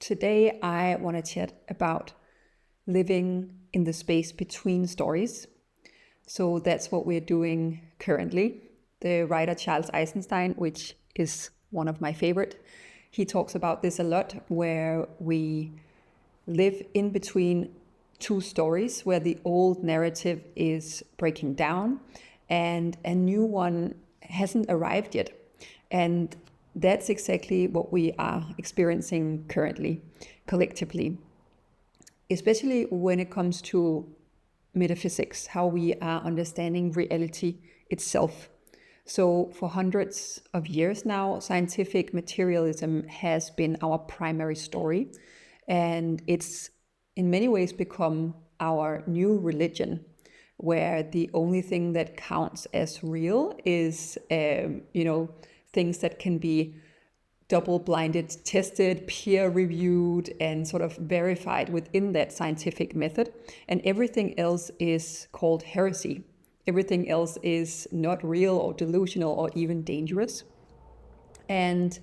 Today I want to chat about living in the space between stories. So that's what we're doing currently. The writer Charles Eisenstein, which is one of my favorite, he talks about this a lot, where we live in between two stories, where the old narrative is breaking down and a new one hasn't arrived yet. And that's exactly what we are experiencing currently, collectively, especially when it comes to metaphysics, how we are understanding reality itself. So for hundreds of years now, scientific materialism has been our primary story, and it's in many ways become our new religion, where the only thing that counts as real is, things that can be double-blinded, tested, peer-reviewed, and sort of verified within that scientific method. And everything else is called heresy. Everything else is not real or delusional or even dangerous. And,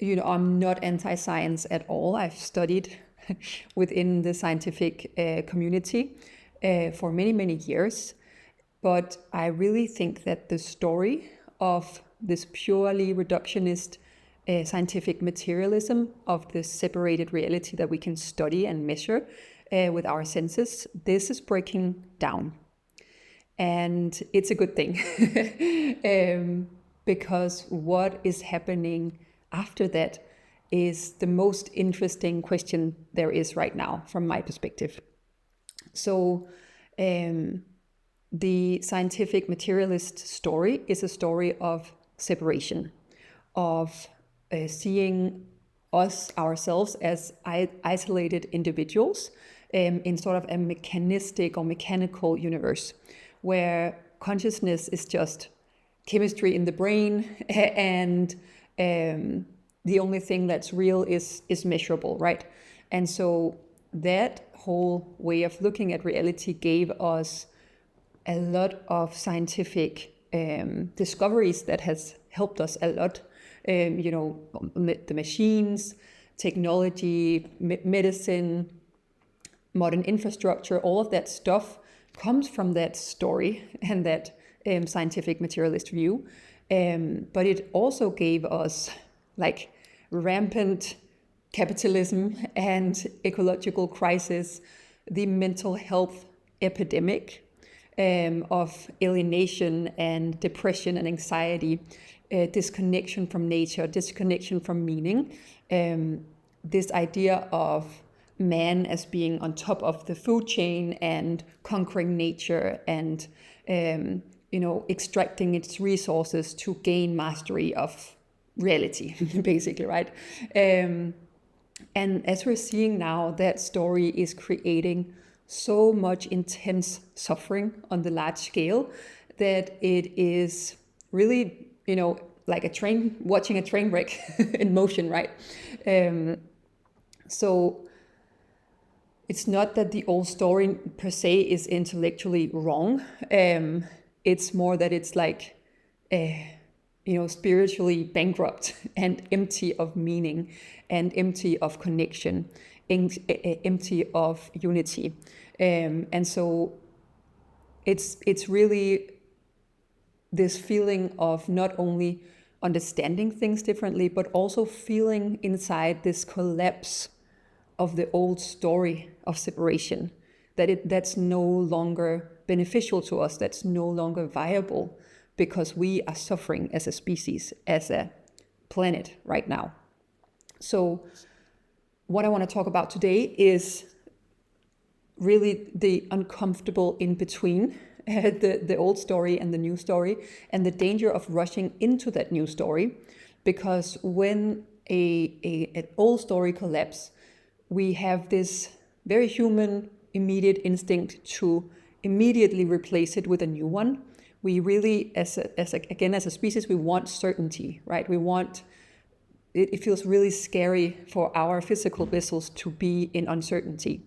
I'm not anti-science at all. I've studied within the scientific community for many, many years. But I really think that the story of this purely reductionist scientific materialism, of this separated reality that we can study and measure with our senses, this is breaking down. And it's a good thing because what is happening after that is the most interesting question there is right now from my perspective. So the scientific materialist story is a story of separation, of seeing ourselves as isolated individuals in sort of a mechanistic or mechanical universe, where consciousness is just chemistry in the brain, and the only thing that's real is measurable, right? And so that whole way of looking at reality gave us a lot of scientific discoveries that has helped us a lot. The machines, technology, medicine, modern infrastructure, all of that stuff comes from that story and that scientific materialist view. But it also gave us like rampant capitalism and ecological crisis, the mental health epidemic of alienation and depression and anxiety, disconnection from nature, disconnection from meaning, this idea of man as being on top of the food chain and conquering nature and extracting its resources to gain mastery of reality, basically, right? And as we're seeing now, that story is creating so much intense suffering on the large scale that it is really, like watching a train wreck in motion, right? So it's not that the old story per se is intellectually wrong. It's more that it's like, spiritually bankrupt and empty of meaning and empty of connection, empty of unity. And so it's really this feeling of not only understanding things differently, but also feeling inside this collapse of the old story of separation, that's no longer beneficial to us, that's no longer viable, because we are suffering as a species, as a planet right now. So what I want to talk about today is really the uncomfortable in between the old story and the new story, and the danger of rushing into that new story, because when an old story collapses, we have this very human immediate instinct to immediately replace it with a new one. We really, as a species, we want certainty, right? We want, it feels really scary for our physical vessels to be in uncertainty.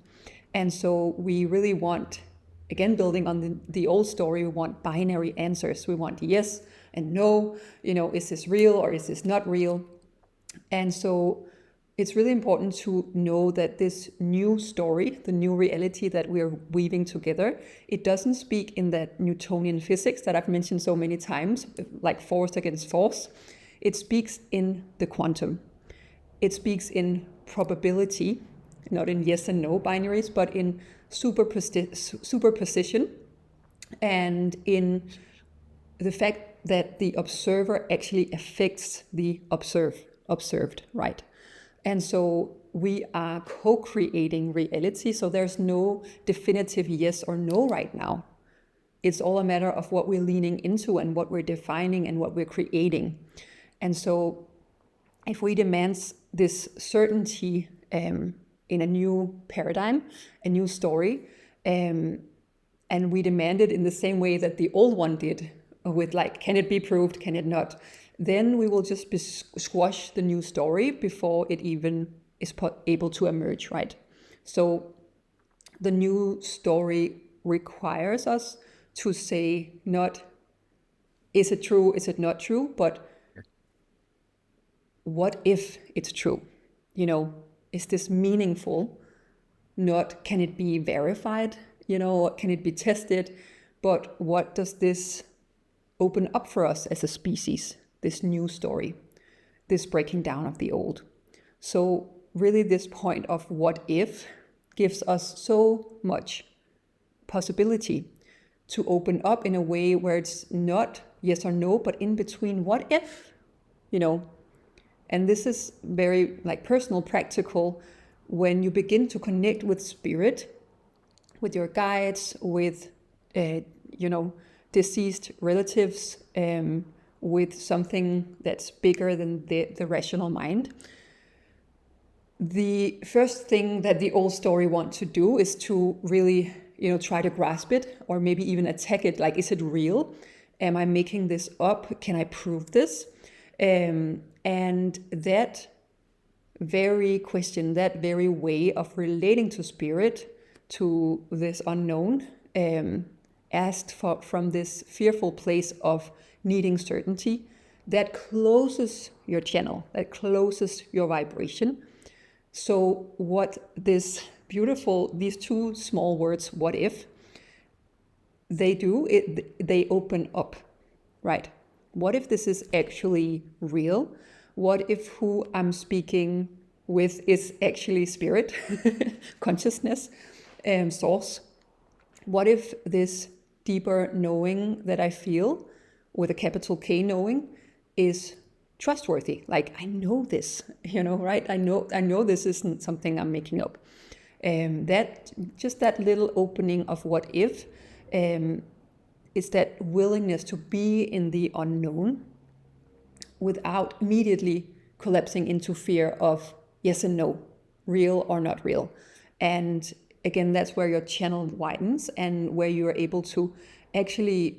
And so we really want, again, building on the old story, we want binary answers. We want yes and no, is this real or is this not real? And so it's really important to know that this new story, the new reality that we're weaving together, it doesn't speak in that Newtonian physics that I've mentioned so many times, like force against force. It speaks in the quantum. It speaks in probability, not in yes and no binaries, but in superposition, and in the fact that the observer actually affects the observed, right? And so we are co-creating reality. So there's no definitive yes or no right now. It's all a matter of what we're leaning into and what we're defining and what we're creating. And so if we demand this certainty in a new paradigm, a new story, and we demand it in the same way that the old one did, with like, can it be proved, can it not? Then we will just squash the new story before it even is able to emerge, right? So the new story requires us to say not, is it true, is it not true, but what if it's true? You know, is this meaningful? Not, can it be verified? You know, can it be tested? But what does this open up for us as a species? This new story, this breaking down of the old. So really this point of what if gives us so much possibility to open up in a way where it's not yes or no, but in between what if, you know. And this is very like personal, practical, when you begin to connect with spirit, with your guides, with, deceased relatives, with something that's bigger than the rational mind. The first thing that the old story wants to do is to really, try to grasp it, or maybe even attack it. Like, is it real? Am I making this up? Can I prove this? And that very question, that very way of relating to spirit, to this unknown, asked for from this fearful place of needing certainty, that closes your channel, that closes your vibration. So what these two small words, what if, they do, they open up, right? What if this is actually real? What if who I'm speaking with is actually spirit, consciousness, source? What if this deeper knowing that I feel, with a capital K knowing, is trustworthy? Like, I know this, right? I know this isn't something I'm making up. That little opening of what if is that willingness to be in the unknown without immediately collapsing into fear of yes and no, real or not real. And again, that's where your channel widens and where you are able to actually,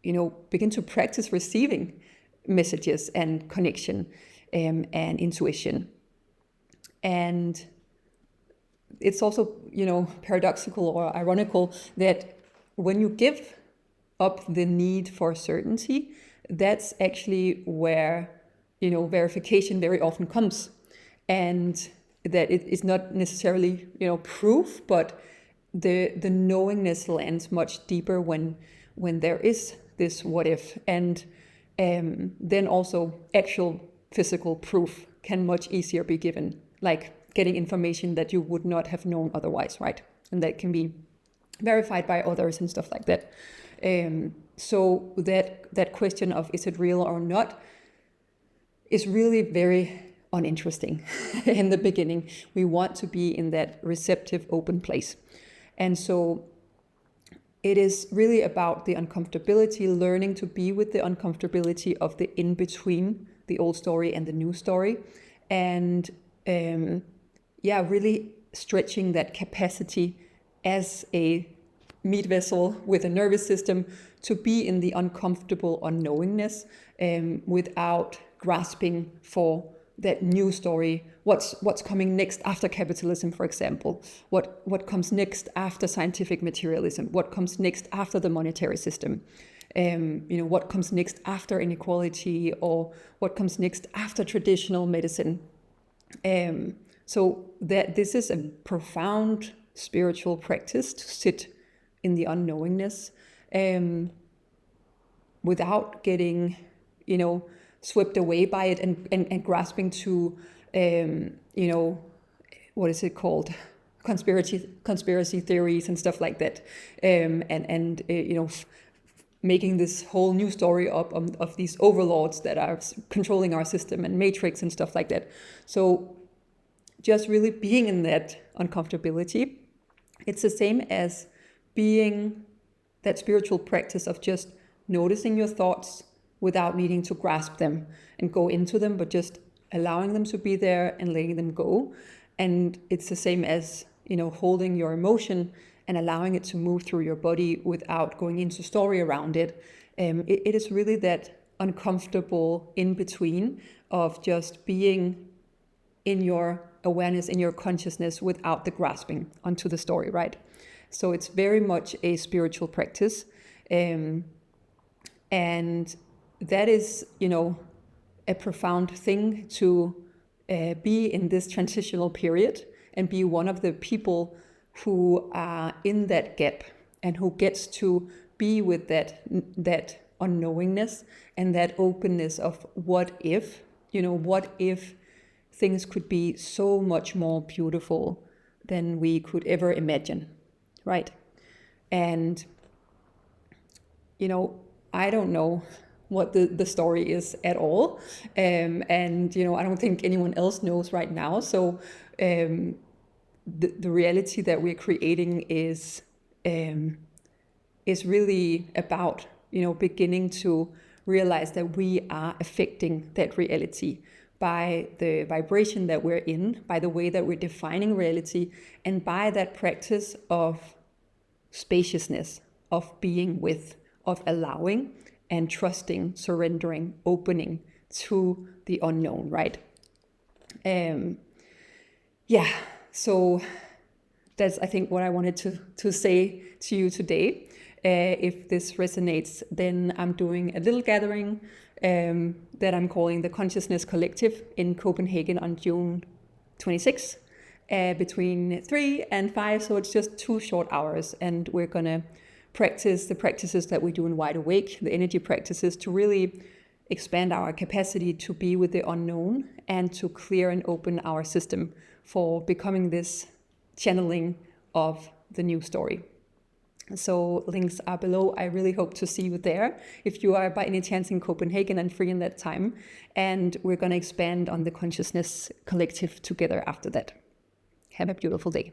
begin to practice receiving messages and connection and intuition. And it's also, paradoxical or ironical that when you give up the need for certainty, that's actually where, verification very often comes. And that it is not necessarily, proof, but the knowingness lands much deeper when there is this what if. And then also actual physical proof can much easier be given, like getting information that you would not have known otherwise, right? And that can be verified by others and stuff like that. So that question of is it real or not is really very uninteresting in the beginning. We want to be in that receptive, open place. And so it is really about the uncomfortability, learning to be with the uncomfortability of the in-between, the old story and the new story. And really stretching that capacity as a meat vessel with a nervous system to be in the uncomfortable unknowingness without grasping for that new story. What's coming next after capitalism, for example? What comes next after scientific materialism? What comes next after the monetary system? What comes next after inequality, or what comes next after traditional medicine? So that this is a profound spiritual practice to sit in the unknowingness, without getting, swept away by it and grasping to, what is it called? Conspiracy theories and stuff like that, and making this whole new story up of these overlords that are controlling our system and matrix and stuff like that. So just really being in that uncomfortability. It's the same as being that spiritual practice of just noticing your thoughts without needing to grasp them and go into them, but just allowing them to be there and letting them go. And it's the same as, holding your emotion and allowing it to move through your body without going into story around it. It is really that uncomfortable in between of just being in your awareness, in your consciousness, without the grasping onto the story, right? So it's very much a spiritual practice. And that is, a profound thing to be in this transitional period and be one of the people who are in that gap and who gets to be with that unknowingness and that openness of what if things could be so much more beautiful than we could ever imagine, right? And, I don't know what the story is at all. And, I don't think anyone else knows right now. So the reality that we're creating is really about, beginning to realize that we are affecting that reality by the vibration that we're in, by the way that we're defining reality, and by that practice of spaciousness, of being with, of allowing and trusting, surrendering, opening to the unknown, right? So that's, I think, what I wanted to say to you today. If this resonates, then I'm doing a little gathering that I'm calling the Consciousness Collective in Copenhagen on June 26th, between 3 and 5. So it's just 2 short hours, and we're going to practice the practices that we do in Wide Awake, the energy practices, to really expand our capacity to be with the unknown and to clear and open our system for becoming this channeling of the new story. So links are below. I really hope to see you there if you are by any chance in Copenhagen and free in that time. And we're going to expand on the Consciousness Collective together after that. Have a beautiful day.